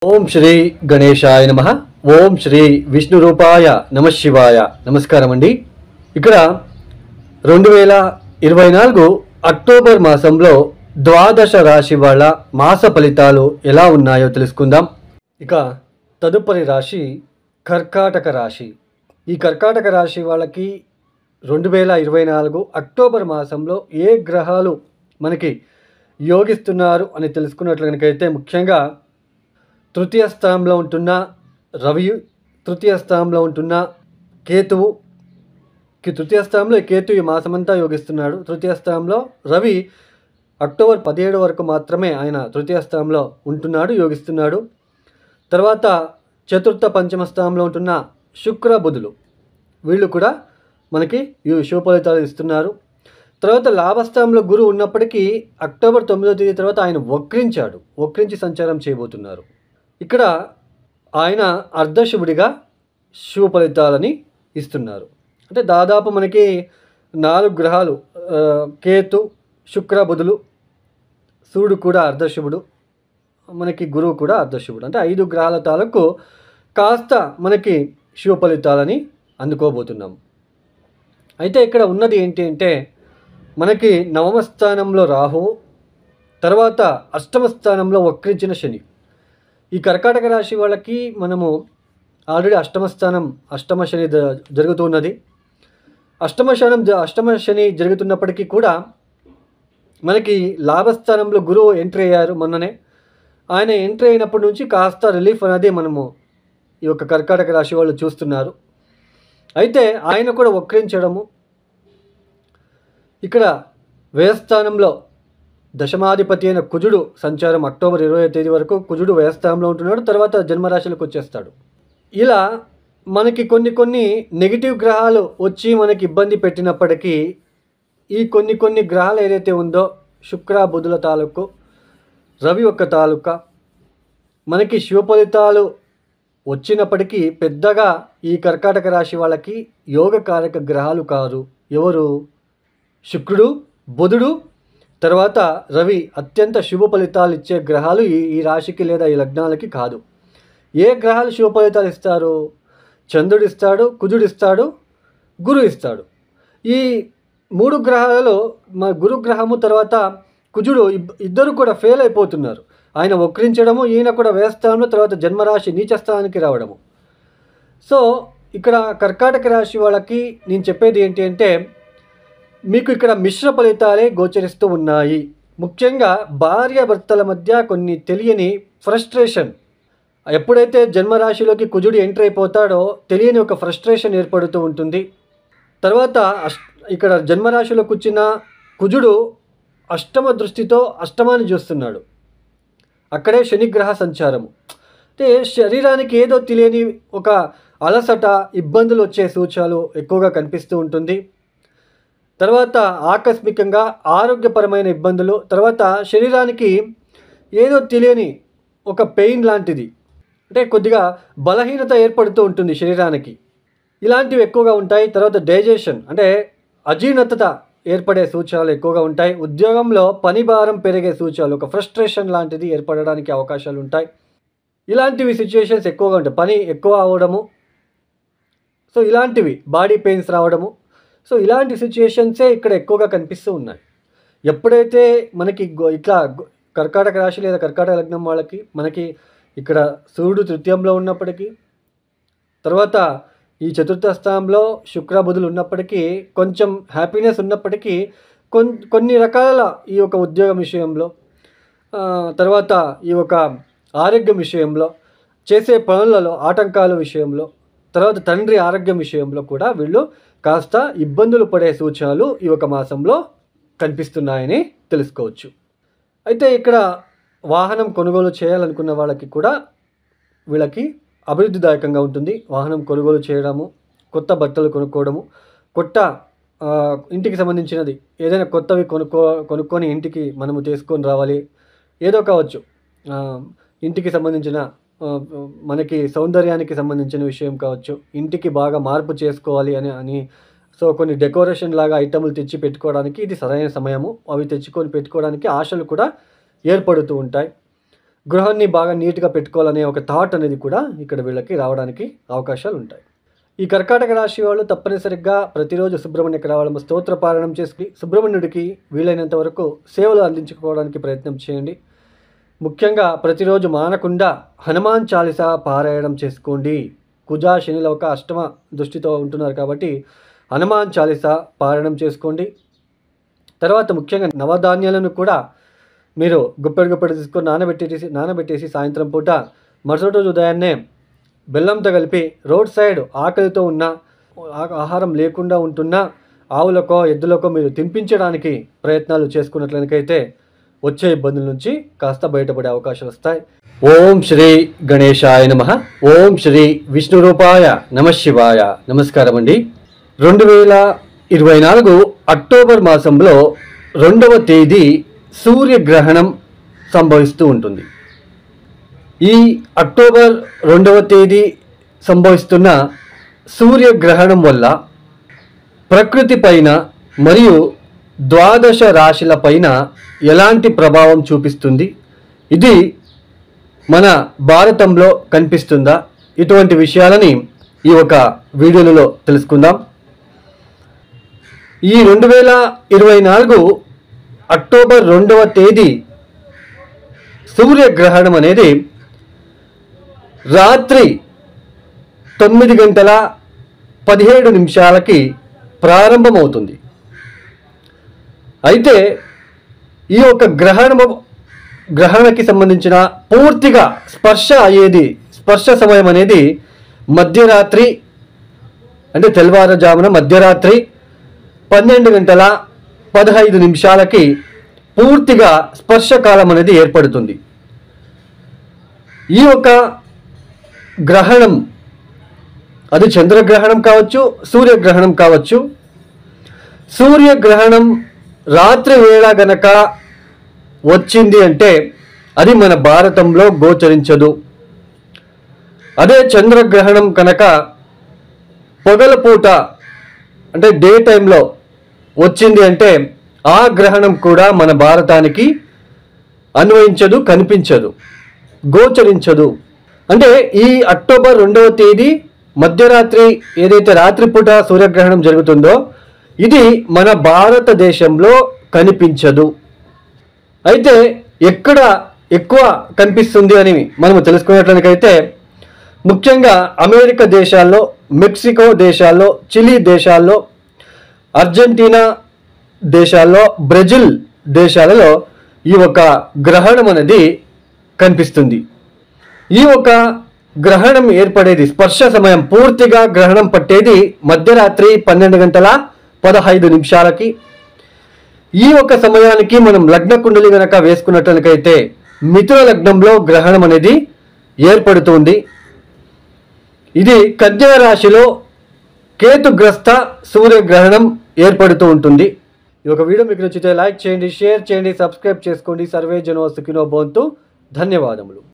ఓం శ్రీ గణేశాయ నమః. ఓం శ్రీ విష్ణు రూపాయ నమః శివాయ. నమస్కారం అండి. ఇక్కడ 2024 అక్టోబర్ మాసంలో ద్వాదశ రాశి వాళ్ళ మాస ఫలితాలు ఎలా ఉన్నాయో తెలుసుకుందాం. ఇక తదుపరి రాశి కర్కాటక రాశి. ఈ కర్కాటక రాశి వాళ్ళకి 2024 అక్టోబర్ మాసంలో ఏ గ్రహాలు మనకి యోగిస్తున్నారు అని తెలుసుకున్నట్లయితే ముఖ్యంగా తృతీయ స్థానంలో ఉంటున్న రవి, తృతీయ స్థానంలో ఉంటున్న కేతువు. తృతీయ స్థానంలో కేతు ఈ మాసమంతా యోగిస్తున్నాడు. తృతీయ స్థానంలో రవి అక్టోబర్ 17 వరకు మాత్రమే ఆయన తృతీయ స్థానంలో ఉంటున్నాడు, యోగిస్తున్నాడు. తర్వాత చతుర్థ పంచమ స్థానంలో ఉంటున్న శుక్ర బుధులు, వీళ్ళు కూడా మనకి శుభ ఫలితాలు ఇస్తున్నారు. తర్వాత లాభస్థానంలో గురువు ఉన్నప్పటికీ అక్టోబర్ 9వ తేదీ తర్వాత ఆయన వక్రించి సంచారం చేయబోతున్నారు. ఇక్కడ ఆయన అర్ధశుభుడిగా శుభ ఫలితాలని ఇస్తున్నారు. అంటే దాదాపు మనకి 4 గ్రహాలు, కేతు, శుక్ర, బుధులు, సూర్యుడు కూడా అర్ధశుభుడు, మనకి గురువు కూడా అర్ధశుభుడు. అంటే 5 గ్రహాల తాలూకు కాస్త మనకి శుభ ఫలితాలని అందుకోబోతున్నాం. అయితే ఇక్కడ ఉన్నది ఏంటి అంటే మనకి నవమ స్థానంలో రాహువు, తర్వాత అష్టమ స్థానంలో వక్రించిన శని. ఈ కర్కాటక రాశి వాళ్ళకి మనము ఆల్రెడీ అష్టమ శని జరుగుతున్నది. అష్టమ శని జరుగుతున్నప్పటికీ కూడా మనకి లాభస్థానంలో గురువు ఎంట్రీ అయ్యారు మొన్ననే. ఆయన ఎంట్రీ అయినప్పటి నుంచి కాస్త రిలీఫ్ అనేది మనము ఈ యొక్క కర్కాటక రాశి వాళ్ళు చూస్తున్నారు. అయితే ఆయన కూడా వక్రించడము, ఇక్కడ వ్యయస్థానంలో దశమాధిపతి అయిన కుజుడు సంచారం అక్టోబర్ 20వ తేదీ వరకు కుజుడు వ్యయస్థానంలో ఉంటున్నాడు. తర్వాత జన్మరాశులకు వచ్చేస్తాడు. ఇలా మనకి కొన్ని నెగిటివ్ గ్రహాలు వచ్చి మనకి ఇబ్బంది పెట్టినప్పటికీ ఈ కొన్ని గ్రహాలు ఏదైతే ఉందో శుక్ర బుధుల తాలూకు, రవి యొక్క తాలూకా మనకి శుభ ఫలితాలు వచ్చినప్పటికీ పెద్దగా ఈ కర్కాటక రాశి వాళ్ళకి యోగకారక గ్రహాలు కాదు. ఎవరు? శుక్రుడు, బుధుడు, తర్వాత రవి అత్యంత శుభ ఫలితాలు ఇచ్చే గ్రహాలు ఈ రాశికి లేదా ఈ లగ్నాలకి కాదు. ఏ గ్రహాలు శుభ ఫలితాలు ఇస్తారు? చంద్రుడు ఇస్తాడు, కుజుడు ఇస్తాడు, గురు ఇస్తాడు. ఈ 3 గ్రహాలలో గురుగ్రహము తర్వాత కుజుడు ఇద్దరు కూడా ఫెయిల్ అయిపోతున్నారు. ఆయన వక్రించడము, ఈయన కూడా వేస్తాను, తర్వాత జన్మరాశి నీచస్థానానికి రావడము. సో ఇక్కడ కర్కాటక రాశి వాళ్ళకి నేను చెప్పేది ఏంటి అంటే మీకు ఇక్కడ మిశ్ర ఫలితాలే గోచరిస్తూ ఉన్నాయి. ముఖ్యంగా భార్యాభర్తల మధ్య కొన్ని తెలియని ఫ్రస్ట్రేషన్, ఎప్పుడైతే జన్మరాశిలోకి కుజుడు ఎంటర్ అయిపోతాడో తెలియని ఒక ఫ్రస్ట్రేషన్ ఏర్పడుతూ ఉంటుంది. తర్వాత ఇక్కడ జన్మరాశిలో కూర్చున్న కుజుడు అష్టమ దృష్టితో అష్టమాన్ని చూస్తున్నాడు. అక్కడే శనిగ్రహ సంచారము. అంటే శరీరానికి ఏదో తెలియని ఒక అలసట, ఇబ్బందులు వచ్చే సూచనలు ఎక్కువగా కనిపిస్తూ ఉంటుంది. తర్వాత ఆకస్మికంగా ఆరోగ్యపరమైన ఇబ్బందులు, తర్వాత శరీరానికి ఏదో తెలియని ఒక పెయిన్ లాంటిది, అంటే కొద్దిగా బలహీనత ఏర్పడుతూ ఉంటుంది శరీరానికి. ఇలాంటివి ఎక్కువగా ఉంటాయి. తర్వాత డైజెషన్ అంటే అజీర్ణత ఏర్పడే సూచనలు ఎక్కువగా ఉంటాయి. ఉద్యోగంలో పని భారం పెరిగే సూచనలు, ఒక ఫ్రస్ట్రేషన్ లాంటిది ఏర్పడడానికి అవకాశాలు ఉంటాయి. ఇలాంటివి సిచ్యుయేషన్స్ ఎక్కువగా ఉంటాయి. పని ఎక్కువ అవ్వడము, సో ఇలాంటివి బాడీ పెయిన్స్ రావడము, సో ఇలాంటి సిచ్యుయేషన్సే ఇక్కడ ఎక్కువగా కనిపిస్తూ ఉన్నాయి. ఎప్పుడైతే మనకి ఇట్లా కర్కాటక రాశి లేదా కర్కాటక లగ్నం వాళ్ళకి మనకి ఇక్కడ సూర్యుడు తృతీయంలో ఉన్నప్పటికీ, తర్వాత ఈ చతుర్థ స్థానంలో శుక్ర బుధులు ఉన్నప్పటికీ, కొంచెం హ్యాపీనెస్ ఉన్నప్పటికీ కొన్ని రకాల ఈ యొక్క ఉద్యోగం విషయంలో, తర్వాత ఈ యొక్క ఆరోగ్యం విషయంలో, చేసే పనులలో ఆటంకాల విషయంలో, తర్వాత తండ్రి ఆరోగ్యం విషయంలో కూడా వీళ్ళు కాస్త ఇబ్బందులు పడే సూచనలు ఈ ఒక మాసంలో కనిపిస్తున్నాయని తెలుసుకోవచ్చు. అయితే ఇక్కడ వాహనం కొనుగోలు చేయాలనుకున్న వాళ్ళకి కూడా వీళ్ళకి అభివృద్ధిదాయకంగా ఉంటుంది. వాహనం కొనుగోలు చేయడము, కొత్త బట్టలు కొనుక్కోవడము, ఇంటికి సంబంధించినది ఏదైనా కొత్తవి కొనుక్కొని ఇంటికి మనము తీసుకొని రావాలి. ఏదో కావచ్చు, ఇంటికి సంబంధించిన మనకి సౌందర్యానికి సంబంధించిన విషయం కావచ్చు, ఇంటికి బాగా మార్పు చేసుకోవాలి అని సో కొన్ని డెకరేషన్ లాగా ఐటమ్లు తెచ్చి పెట్టుకోవడానికి ఇది సరైన సమయము. అవి తెచ్చుకొని పెట్టుకోవడానికి ఆశలు కూడా ఏర్పడుతూ ఉంటాయి. గృహాన్ని బాగా నీట్గా పెట్టుకోవాలనే ఒక థాట్ అనేది కూడా ఇక్కడ వీళ్ళకి రావడానికి అవకాశాలు ఉంటాయి. ఈ కర్కాటక రాశి వాళ్ళు తప్పనిసరిగా ప్రతిరోజు సుబ్రహ్మణ్య కరావళం స్తోత్ర పారాయణం చేసి సుబ్రహ్మణ్యుడికి వీలైనంత వరకు సేవలు అందించుకోవడానికి ప్రయత్నం చేయండి. ముఖ్యంగా ప్రతిరోజు మానకుండా హనుమాన్ చాలీసా పారాయణం చేసుకోండి. కుజ శనిలో ఒక అష్టమ దృష్టితో ఉంటున్నారు కాబట్టి హనుమాన్ చాలీసా పారాయణం చేసుకోండి. తర్వాత ముఖ్యంగా నవధాన్యాలను కూడా మీరు గుప్పెడు తీసుకొని నానబెట్టేసి సాయంత్రం పూట మరుసటి రోజు ఉదయాన్నే బెల్లంతో కలిపి రోడ్ సైడ్ ఆకలితో ఉన్న ఆహారం లేకుండా ఉంటున్న ఆవులకో ఎద్దులకో మీరు తినిపించడానికి ప్రయత్నాలు చేసుకున్నట్లయితే వచ్చే ఇబ్బందుల నుంచి కాస్త బయటపడే అవకాశాలు వస్తాయి. ఓం శ్రీ గణేశాయ నమః. ఓం శ్రీ విష్ణురూపాయ నమఃశివాయ. నమస్కారం అండి. 2024 అక్టోబర్ మాసంలో 2వ తేదీ సూర్యగ్రహణం సంభవిస్తూ ఉంటుంది. ఈ అక్టోబర్ 2వ తేదీ సంభవిస్తున్న సూర్యగ్రహణం వల్ల ప్రకృతి పైన మరియు ద్వాదశ రాశుల పైన ఎలాంటి ప్రభావం చూపిస్తుంది, ఇది మన భారతంలో కనిపిస్తుందా, ఇటువంటి విషయాలని ఈ ఒక వీడియోలో తెలుసుకుందాం. ఈ 2024 అక్టోబర్ 2వ తేదీ సూర్యగ్రహణం అనేది రాత్రి 9:17 ప్రారంభమవుతుంది. అయితే ఈ యొక్క గ్రహణకి సంబంధించిన పూర్తిగా స్పర్శ సమయం అనేది మధ్యరాత్రి, అంటే తెల్లవారుజామున మధ్యరాత్రి 12:15 పూర్తిగా స్పర్శకాలం అనేది ఏర్పడుతుంది. ఈ యొక్క గ్రహణం అది చంద్రగ్రహణం కావచ్చు, సూర్యగ్రహణం కావచ్చు. సూర్యగ్రహణం రాత్రి వేళ గనక వచ్చింది అంటే అది మన భారతంలో గోచరించదు. అదే చంద్రగ్రహణం కనుక పొగలపూట అంటే డే టైంలో వచ్చింది అంటే ఆ గ్రహణం కూడా మన భారతానికి అన్వయించదు, కనిపించదు, గోచరించదు. అంటే ఈ అక్టోబర్ 2వ తేదీ మధ్యరాత్రి ఏదైతే రాత్రిపూట సూర్యగ్రహణం జరుగుతుందో ఇది మన భారతదేశంలో కనిపించదు. అయితే ఎక్కడ ఎక్కువ కనిపిస్తుంది అని మనము తెలుసుకున్నట్లయితే ముఖ్యంగా అమెరికా దేశాల్లో, మెక్సికో దేశాల్లో, చిలీ దేశాల్లో, అర్జెంటీనా దేశాల్లో, బ్రెజిల్ దేశాలలో ఈ ఒక గ్రహణం అనేది కనిపిస్తుంది. ఈ ఒక గ్రహణం ఏర్పడేది స్పర్శ సమయం పూర్తిగా గ్రహణం పట్టేది మధ్యరాత్రి 12:15 ఈ ఒక సమయానికి మనం లగ్న కుండలి గనక వేసుకున్నట్లయితే మిథున లగ్నంలో గ్రహణం అనేది ఏర్పడుతుంది. ఇది కన్యా రాశిలో కేతుగ్రస్త సూర్యగ్రహణం ఏర్పడుతూ ఉంటుంది. ఈ ఒక వీడియో మీకు నచ్చితే లైక్ చేయండి, షేర్ చేయండి, సబ్స్క్రైబ్ చేసుకోండి. సర్వే జనో సుఖినో భవంతు. ధన్యవాదములు.